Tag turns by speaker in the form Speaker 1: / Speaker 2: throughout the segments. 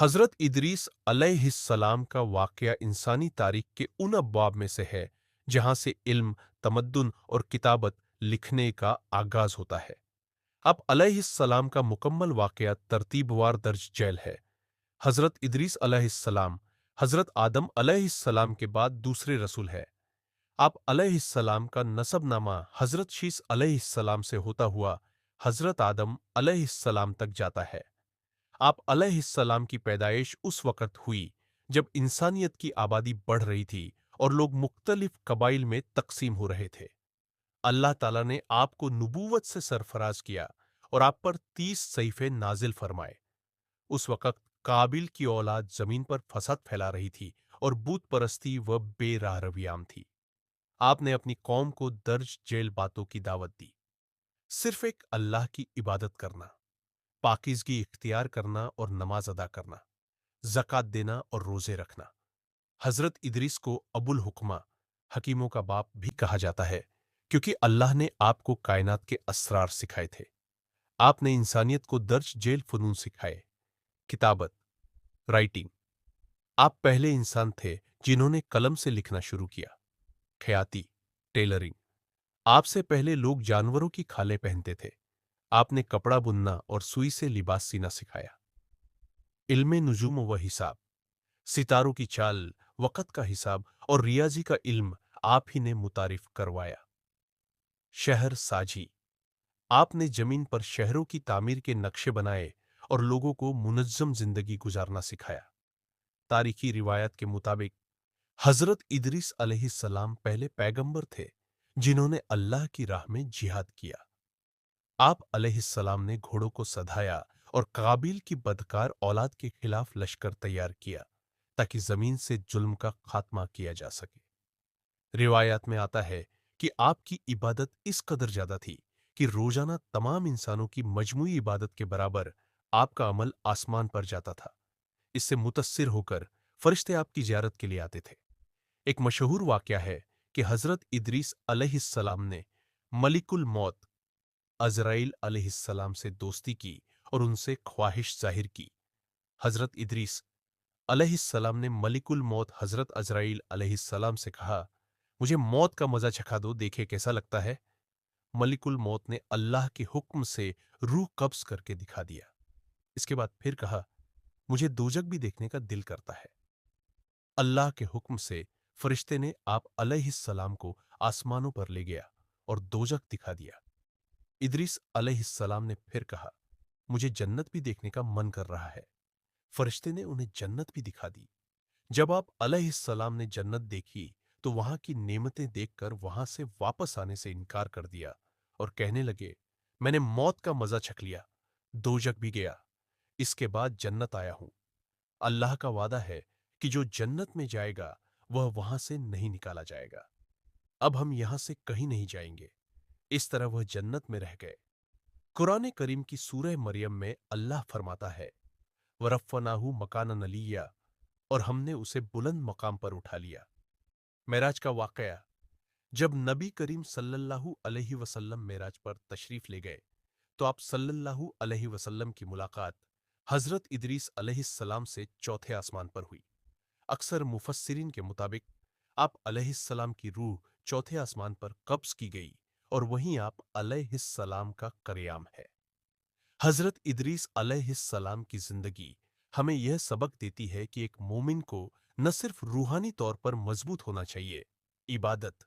Speaker 1: حضرت ادریس علیہ السلام کا واقعہ انسانی تاریخ کے ان ابواب میں سے ہے جہاں سے علم، تمدن اور کتابت لکھنے کا آغاز ہوتا ہے۔ اب علیہ السلام کا مکمل واقعہ ترتیب وار درج ذیل ہے۔ حضرت ادریس علیہ السلام حضرت آدم علیہ السلام کے بعد دوسرے رسول ہے۔ آپ علیہ السلام کا نسب نامہ حضرت شیس علیہ السلام سے ہوتا ہوا حضرت آدم علیہ السلام تک جاتا ہے۔ آپ علیہ السلام کی پیدائش اس وقت ہوئی جب انسانیت کی آبادی بڑھ رہی تھی اور لوگ مختلف قبائل میں تقسیم ہو رہے تھے۔ اللہ تعالیٰ نے آپ کو نبوت سے سرفراز کیا اور آپ پر 30 صحیفے نازل فرمائے۔ اس وقت قابل کی اولاد زمین پر فساد پھیلا رہی تھی اور بت پرستی و بے راہ رویام تھی۔ آپ نے اپنی قوم کو درج ذیل باتوں کی دعوت دی: صرف ایک اللہ کی عبادت کرنا، پاکیزگی اختیار کرنا اور نماز ادا کرنا، زکوٰۃ دینا اور روزے رکھنا۔ حضرت ادریس کو ابو الحکمہ، حکیموں کا باپ بھی کہا جاتا ہے، کیونکہ اللہ نے آپ کو کائنات کے اسرار سکھائے تھے۔ آپ نے انسانیت کو درج ذیل فنون سکھائے: کتابت، رائٹنگ۔ آپ پہلے انسان تھے جنہوں نے قلم سے لکھنا شروع کیا۔ خیاطی، ٹیلرنگ۔ آپ سے پہلے لوگ جانوروں کی کھالیں پہنتے تھے۔ آپ نے کپڑا بننا اور سوئی سے لباس سینا سکھایا۔ علم نجوم و حساب، ستاروں کی چال، وقت کا حساب اور ریاضی کا علم آپ ہی نے متعارف کروایا۔ شہر ساجی، آپ نے زمین پر شہروں کی تعمیر کے نقشے بنائے اور لوگوں کو منظم زندگی گزارنا سکھایا۔ تاریخی روایات کے مطابق حضرت ادریس علیہ السلام پہلے پیغمبر تھے جنہوں نے اللہ کی راہ میں جہاد کیا۔ آپ علیہ السلام نے گھوڑوں کو سدھایا اور قابیل کی بدکار اولاد کے خلاف لشکر تیار کیا تاکہ زمین سے ظلم کا خاتمہ کیا جا سکے۔ روایات میں آتا ہے کہ آپ کی عبادت اس قدر زیادہ تھی کہ روزانہ تمام انسانوں کی مجموعی عبادت کے برابر آپ کا عمل آسمان پر جاتا تھا۔ اس سے متاثر ہو کر فرشتے آپ کی زیارت کے لیے آتے تھے۔ ایک مشہور واقعہ ہے کہ حضرت ادریس علیہ السلام نے ملک الموت عزرائیل علیہ السلام سے دوستی کی اور ان سے خواہش ظاہر کی۔ حضرت ادریس علیہ السلام نے ملک الموت حضرت عزرائیل علیہ السلام سے کہا: مجھے موت کا مزہ چکھا دو، دیکھے کیسا لگتا ہے۔ ملک الموت نے اللہ کے حکم سے روح قبض کر کے دکھا دیا۔ اس کے بعد پھر کہا: مجھے دوزخ بھی دیکھنے کا دل کرتا ہے۔ اللہ کے حکم سے فرشتے نے آپ علیہ السلام کو آسمانوں پر لے گیا اور دوزخ دکھا دیا۔ ادریس علیہ السلام نے پھر کہا: مجھے جنت بھی دیکھنے کا من کر رہا ہے۔ فرشتے نے انہیں جنت بھی دکھا دی۔ جب آپ علیہ السلام نے جنت دیکھی تو وہاں کی نعمتیں دیکھ کر وہاں سے واپس آنے سے انکار کر دیا اور کہنے لگے: میں نے موت کا مزہ چکھ لیا، دوزخ بھی گیا، اس کے بعد جنت آیا ہوں۔ اللہ کا وعدہ ہے کہ جو جنت میں جائے گا وہ وہاں سے نہیں نکالا جائے گا۔ اب ہم یہاں سے کہیں نہیں جائیں گے۔ اس طرح وہ جنت میں رہ گئے۔ قرآن کریم کی سورہ مریم میں اللہ فرماتا ہے: وَرَفَّعْنَاهُ مَكَانًا عَلِيًّا، اور ہم نے اسے بلند مقام پر اٹھا لیا۔ معراج کا واقعہ: جب نبی کریم صلی اللہ علیہ وسلم معراج پر تشریف لے گئے تو آپ صلی اللہ علیہ وسلم کی ملاقات حضرت ادریس علیہ السلام سے چوتھے آسمان پر ہوئی۔ اکثر مفسرین کے مطابق آپ علیہ السلام کی روح چوتھے آسمان پر قبض کی گئی اور وہیں آپ علیہ السلام کا قیام ہے۔ حضرت ادریس علیہ السلام کی زندگی ہمیں یہ سبق دیتی ہے کہ ایک مومن کو نہ صرف روحانی طور پر مضبوط ہونا چاہیے، عبادت،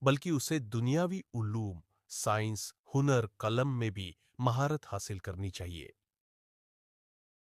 Speaker 1: بلکہ اسے دنیاوی علوم، سائنس، ہنر، قلم میں بھی مہارت حاصل کرنی چاہیے۔